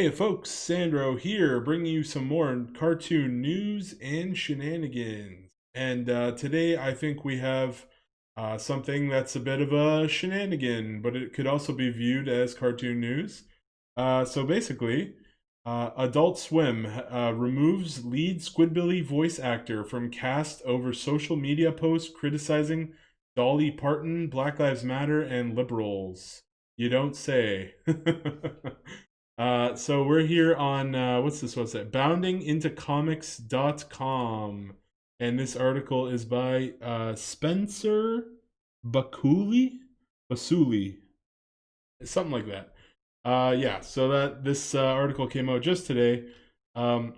Hey folks, Sandro here, bringing you some more cartoon news and shenanigans. And today I think we have something that's a bit of a shenanigan, but it could also be viewed as cartoon news. So basically, Adult Swim removes lead Squidbilly voice actor from cast over social media posts criticizing Dolly Parton, Black Lives Matter, and liberals. You don't say. So we're here on what's this website? Boundingintocomics.com. And this article is by Spencer Bakuli? Basuli. Something like that. Yeah, so that this article came out just today. Um,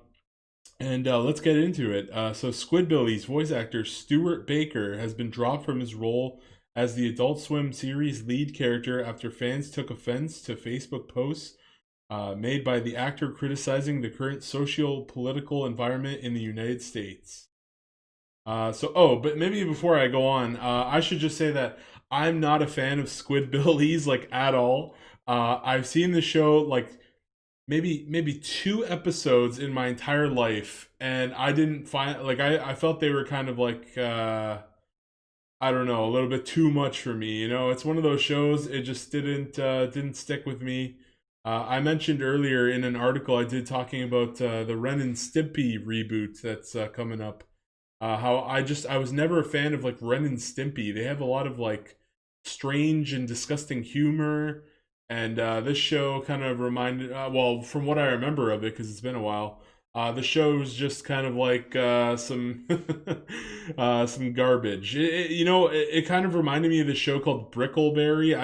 and let's get into it. So Squidbillies voice actor Stuart Baker has been dropped from his role as the Adult Swim series lead character after fans took offense to Facebook posts made by the actor criticizing the current socio-political environment in the United States. But maybe before I go on, I should just say that I'm not a fan of Squidbillies like at all. I've seen the show like maybe two episodes in my entire life, and I didn't find like I felt they were kind of like I don't know, a little bit too much for me. You know, it's one of those shows. It just didn't stick with me. I mentioned earlier in an article I did talking about the Ren and Stimpy reboot that's coming up. How I was never a fan of like Ren and Stimpy. They have a lot of like strange and disgusting humor, and this show kind of reminded. Well, from what I remember of it, because it's been a while, the show's just kind of like some garbage. It kind of reminded me of the show called Brickleberry.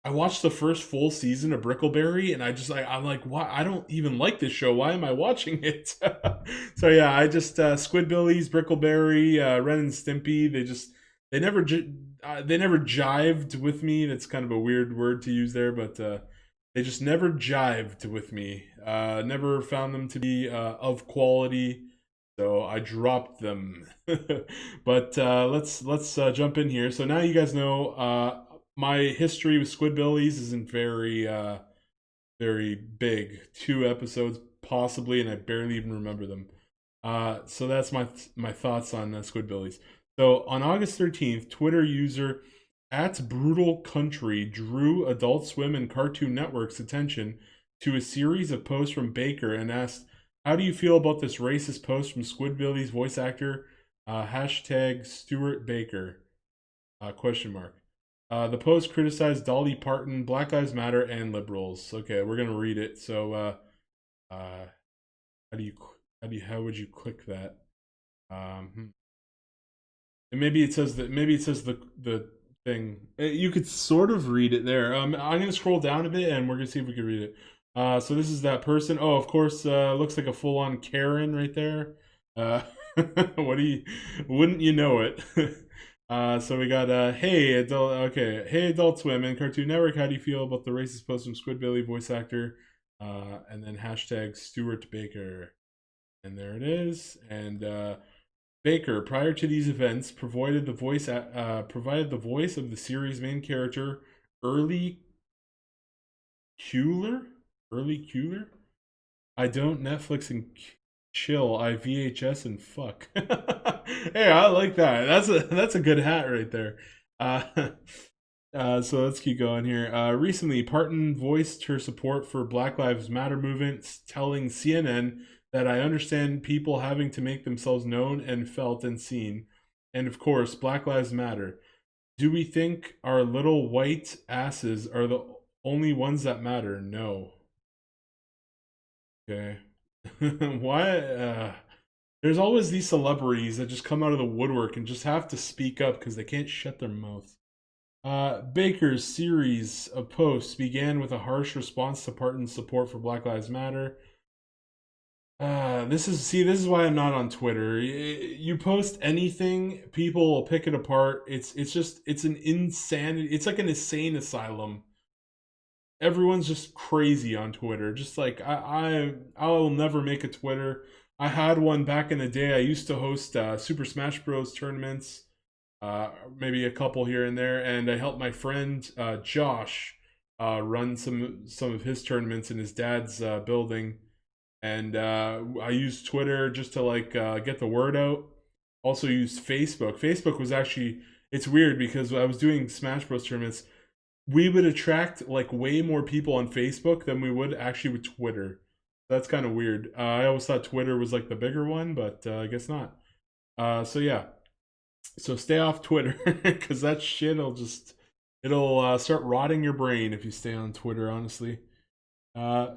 I watched the first full season of Brickleberry, and I'm like, why? I don't even like this show. Why am I watching it? So yeah, I just Squidbillies, Brickleberry, Ren and Stimpy. They never jived with me. That's kind of a weird word to use there, but they just never jived with me. Never found them to be of quality, so I dropped them. But let's jump in here. So now you guys know my history with Squidbillies isn't very big. Two episodes possibly, and I barely even remember them. So that's my thoughts on Squidbillies. So on August 13th, Twitter user at Brutal Country drew Adult Swim and Cartoon Network's attention to a series of posts from Baker and asked, "How do you feel about this racist post from Squidbillies voice actor hashtag Stuart Baker?" Question mark. The post criticized Dolly Parton, Black Lives Matter, and liberals. Okay, we're gonna read it. So, how do you how would you click that? And maybe it says the thing. You could sort of read it there. I'm gonna scroll down a bit, and we're gonna see if we can read it. So this is that person. Oh, of course, looks like a full-on Karen right there. Uh, wouldn't you know it? So we got hey Adult Swim and Cartoon Network. How do you feel about the racist post from Squidbilly voice actor? And then hashtag Stuart Baker, and there it is. And Baker, prior to these events, provided the voice of the series' main character, Early Kueller. Early Kueller. I don't Netflix and chill. I VHS and fuck. Hey, I like that. That's a good hat right there. So let's keep going here. Recently, Parton voiced her support for Black Lives Matter movement, telling CNN that I understand people having to make themselves known and felt and seen. And of course, Black Lives Matter. Do we think our little white asses are the only ones that matter? No. Okay. Why? There's always these celebrities that just come out of the woodwork and just have to speak up because they can't shut their mouth. Baker's series of posts began with a harsh response to Parton's support for Black Lives Matter. This is why I'm not on Twitter. You post anything, people will pick it apart. It's an insanity. It's like an insane asylum. Everyone's just crazy on Twitter. Just like I will never make a Twitter. I had one back in the day. I used to host Super Smash Bros. Tournaments, maybe a couple here and there, and I helped my friend Josh run some of his tournaments in his dad's building, and I used Twitter just to like get the word out. Also used Facebook. Facebook was actually, it's weird because I was doing Smash Bros tournaments. We would attract like way more people on Facebook than we would actually with Twitter. That's kind of weird. I always thought Twitter was like the bigger one, but I guess not. So yeah, so stay off Twitter because that shit will just, it'll start rotting your brain if you stay on Twitter. Honestly. Uh,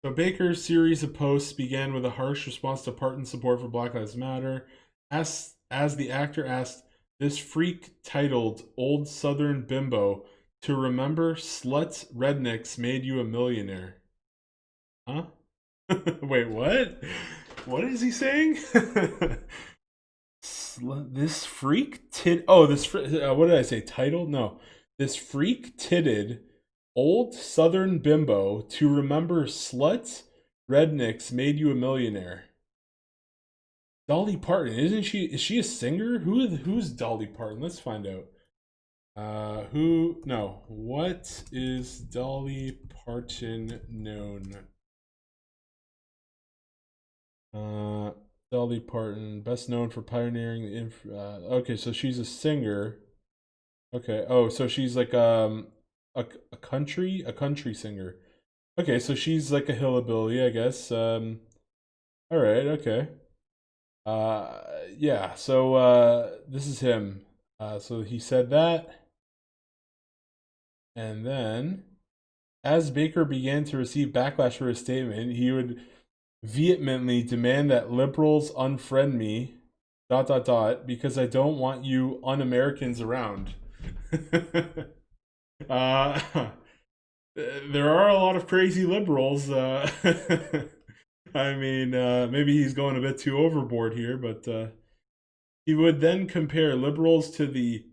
so Baker's series of posts began with a harsh response to Parton's support for Black Lives Matter, as the actor asked this freak titled "Old Southern Bimbo" to remember sluts rednecks made you a millionaire. Huh? Wait, what? What is he saying? This freak tit. Oh, what did I say? Title? No. This freak titted old Southern bimbo to remember sluts rednecks made you a millionaire. Dolly Parton, isn't she? Is she a singer? Who's Dolly Parton? Let's find out. Who? No. What is Dolly Parton known? Dolly Parton, best known for pioneering the okay, so she's a singer. Okay. Oh, so she's like a country singer. Okay, so she's like a hillbilly, I guess. All right, okay. Yeah. So this is him. So he said that, and then as Baker began to receive backlash for his statement, he would vehemently demand that liberals unfriend me because I don't want you un-Americans around. uh, there are a lot of crazy liberals. I mean, maybe he's going a bit too overboard here, but he would then compare liberals to the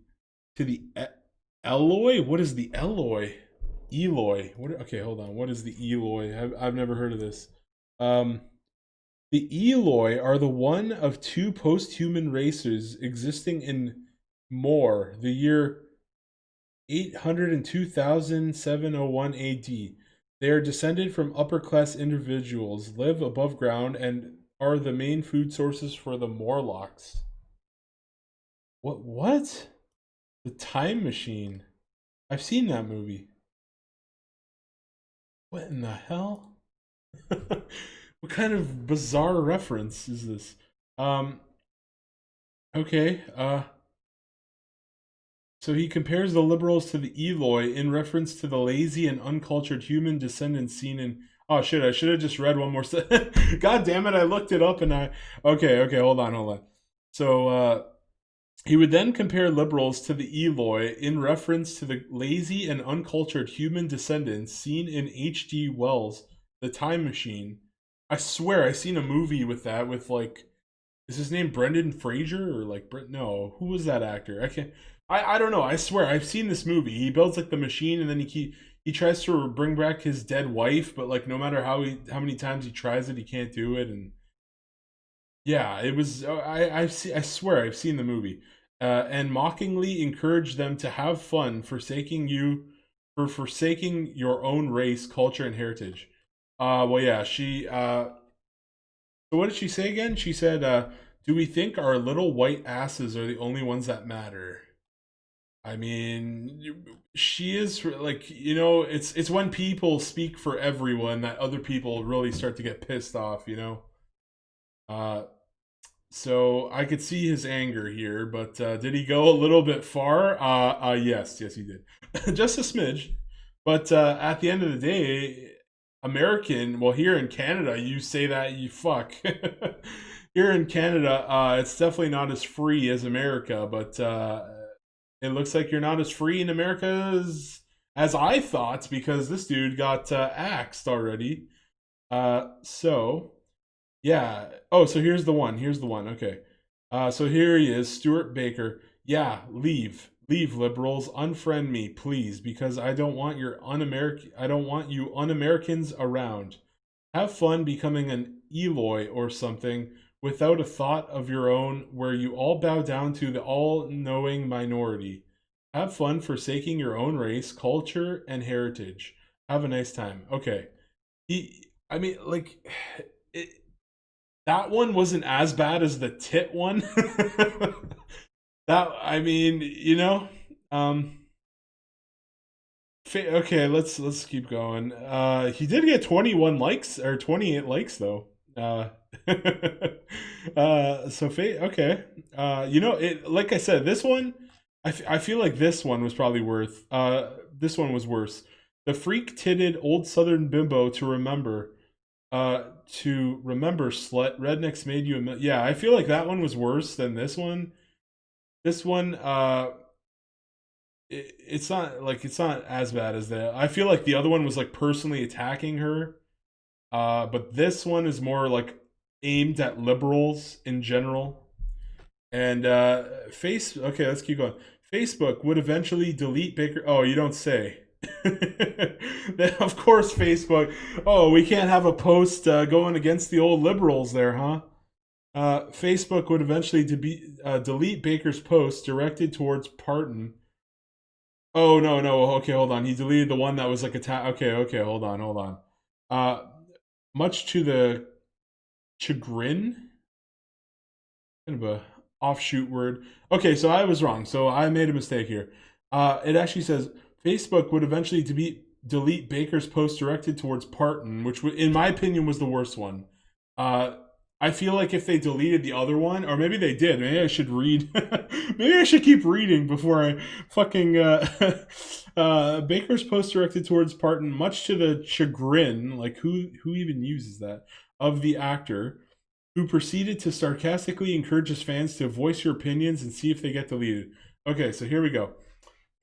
Eloy. What is the Eloy? Eloy. What? Okay, hold on. What is the Eloy? I've never heard of this. Um, the Eloi are the one of two post-human races existing in More, the year 802,701 AD. They are descended from upper-class individuals, live above ground, and are the main food sources for the Morlocks. What? The Time Machine. I've seen that movie. What in the hell? What kind of bizarre reference is this? Um, okay. So he compares the liberals to the Eloi in reference to the lazy and uncultured human descendants seen in. Oh shit! I should have just read one more. God damn it! I looked it up and I. Okay. Hold on. So he would then compare liberals to the Eloi in reference to the lazy and uncultured human descendants seen in H.G. Wells' The Time Machine. I swear I seen a movie with that with like, is his name Brendan Fraser or like no, who was that actor? I can't, I don't know. I swear I've seen this movie. He builds like the machine and then he tries to bring back his dead wife, but like no matter how many times he tries it, he can't do it. And yeah, it was I swear I've seen the movie. And mockingly encourage them to have fun for forsaking your own race, culture, and heritage. Well, yeah, so what did she say again? She said, "Do we think our little white asses are the only ones that matter?" I mean, she is like, it's when people speak for everyone that other people really start to get pissed off, Uh, so I could see his anger here, but did he go a little bit far? Yes, he did, just a smidge. But at the end of the day, American. Well, here in Canada, you say that you fuck. Here in Canada, it's definitely not as free as America, but it looks like you're not as free in America as I thought because this dude got axed already. So yeah. Oh, so here's the one. Okay. So here he is, Stuart Baker. Yeah, leave, liberals, unfriend me, please, because I don't want you un-Americans around. Have fun becoming an Eloi or something without a thought of your own, where you all bow down to the all-knowing minority. Have fun forsaking your own race, culture, and heritage. Have a nice time. Okay. I mean, like, it, that one wasn't as bad as the tit one. That, I mean, um, okay, let's keep going. He did get 21 likes or 28 likes though. Okay. It, like I said, this one, I feel like this one was probably this one was worse. The freak-titted old southern bimbo to remember slut rednecks made you yeah, I feel like that one was worse than this one. This one, it's not as bad as that. I feel like the other one was like personally attacking her, but this one is more like aimed at liberals in general. And okay, let's keep going. Facebook would eventually delete Baker. Oh, you don't say. Of course, Facebook. Oh, we can't have a post going against the old liberals there, huh? Facebook would eventually delete Baker's post directed towards Parton. Oh no, no. Okay, hold on. He deleted the one that was like attack. Okay, okay. Hold on. Uh, much to the chagrin, kind of a offshoot word. Okay, so I was wrong. So I made a mistake here. It actually says Facebook would eventually delete Baker's post directed towards Parton, which in my opinion was the worst one. I feel like if they deleted the other one, or maybe they did, maybe I should read. Maybe I should keep reading before I fucking. Baker's post directed towards Parton, much to the chagrin, like who even uses that, of the actor, who proceeded to sarcastically encourage his fans to voice your opinions and see if they get deleted. Okay, so here we go.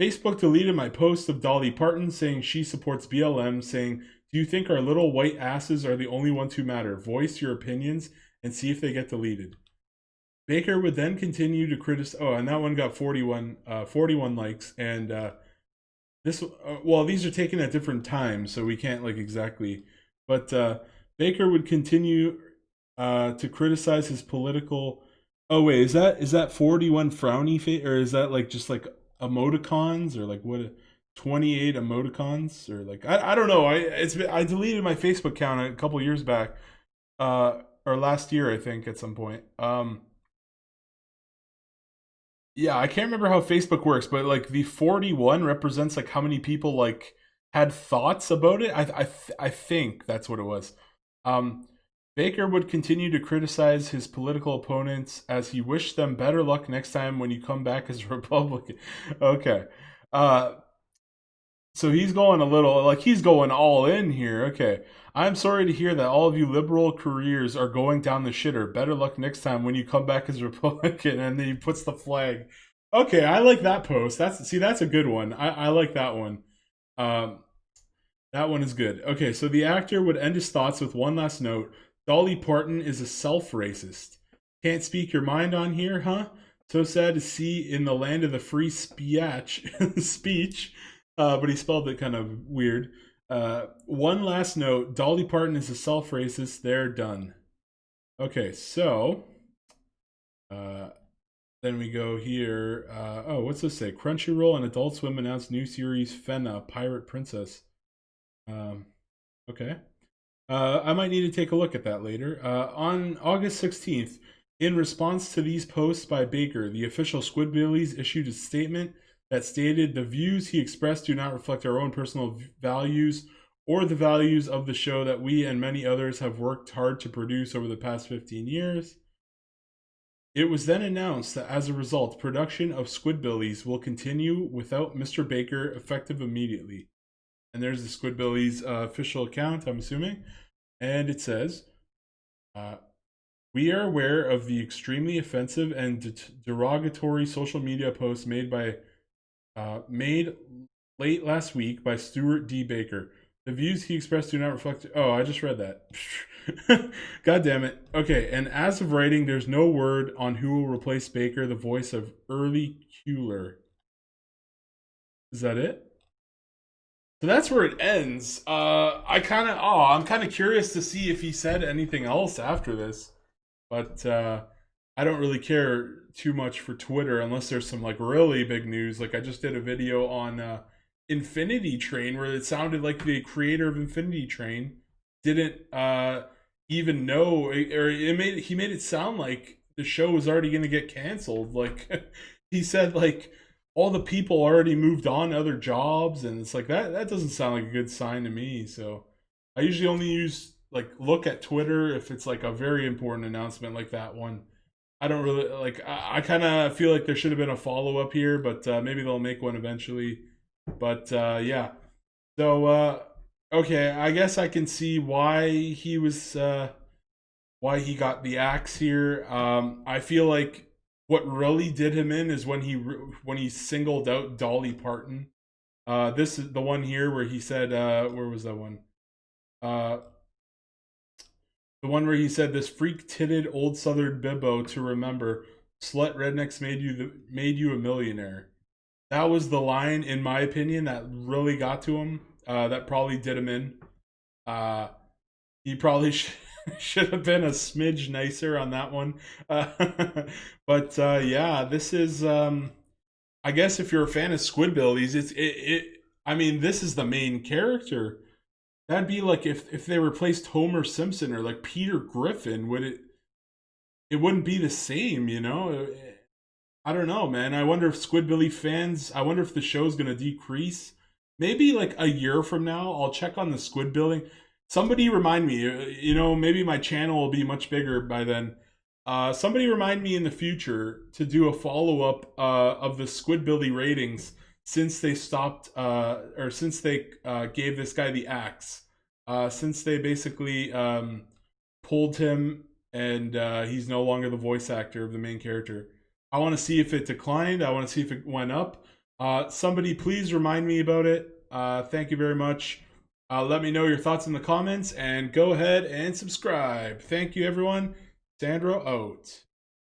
Facebook deleted my post of Dolly Parton saying she supports BLM, saying, do you think our little white asses are the only ones who matter? Voice your opinions and see if they get deleted. Baker would then continue to criticize. Oh, and that one got 41 likes. And well, these are taken at different times, so we can't like exactly. But Baker would continue to criticize his political. Oh wait, is that 41 frowny face, or is that like just like emoticons, or like what? 28 emoticons, or like I don't know. I deleted my Facebook account a couple years back, or last year I think at some point. Yeah, I can't remember how Facebook works, but like the 41 represents like how many people like had thoughts about it. I think that's what it was. Um, Baker would continue to criticize his political opponents as he wished them better luck next time when you come back as a Republican. Okay. Uh, so he's going a little, like he's going all in here. Okay. I'm sorry to hear that all of you liberal careers are going down the shitter. Better luck next time when you come back as a Republican. And then he puts the flag. Okay, I like that post. That's a good one. I like that one. Um, that one is good. Okay, so the actor would end his thoughts with one last note. Dolly Parton is a self-racist. Can't speak your mind on here, huh? So sad to see in the land of the free speech, but he spelled it kind of weird. One last note. Dolly Parton is a self-racist. They're done. Okay, so then we go here. Oh, what's this say? Crunchyroll and Adult Swim announced new series Fena, Pirate Princess. Okay. I might need to take a look at that later. On August 16th, in response to these posts by Baker, the official Squidbillies issued a statement that stated the views he expressed do not reflect our own personal values or the values of the show that we and many others have worked hard to produce over the past 15 years. It was then announced that as a result, production of Squidbillies will continue without Mr. Baker effective immediately. And there's the Squidbillies official account, I'm assuming. And it says, we are aware of the extremely offensive and derogatory social media posts made late last week by Stuart D. Baker. The views he expressed do not reflect. Oh, I just read that. God damn it. Okay, and as of writing, there's no word on who will replace Baker, the voice of Early Kueller. Is that it? So that's where it ends. I'm kind of curious to see if he said anything else after this. But I don't really care too much for Twitter unless there's some like really big news. Like I just did a video on Infinity Train where it sounded like the creator of Infinity Train didn't even know, or he made it sound like the show was already going to get canceled. Like he said, like all the people already moved on to other jobs, and it's like that doesn't sound like a good sign to me. So I usually only use like look at Twitter if it's like a very important announcement like that one. I don't really like. I kind of feel like there should have been a follow up here, but maybe they'll make one eventually. But yeah. So okay, I guess I can see why he got the axe here. I feel like what really did him in is when he singled out Dolly Parton. This is the one here where he said, where was that one? Uh, the one where he said, "This freak-titted old Southern bimbo to remember, slut rednecks made you a millionaire." That was the line, in my opinion, that really got to him. That probably did him in. Uh, he probably should have been a smidge nicer on that one. But yeah, this is. I guess if you're a fan of Squidbillies, I mean, this is the main character. That'd be like if they replaced Homer Simpson or like Peter Griffon, would it? It wouldn't be the same, you know. I don't know, man. I wonder if Squidbilly fans. I wonder if the show's gonna decrease. Maybe like a year from now, I'll check on the Squidbilly. Somebody remind me. You know, maybe my channel will be much bigger by then. Somebody remind me in the future to do a follow up of the Squidbilly ratings since they stopped, or since they gave this guy the axe. Since they basically pulled him and he's no longer the voice actor of the main character. I want to see if it declined. I want to see if it went up. Somebody please remind me about it. Thank you very much. Let me know your thoughts in the comments and go ahead and subscribe. Thank you, everyone. Sandro out.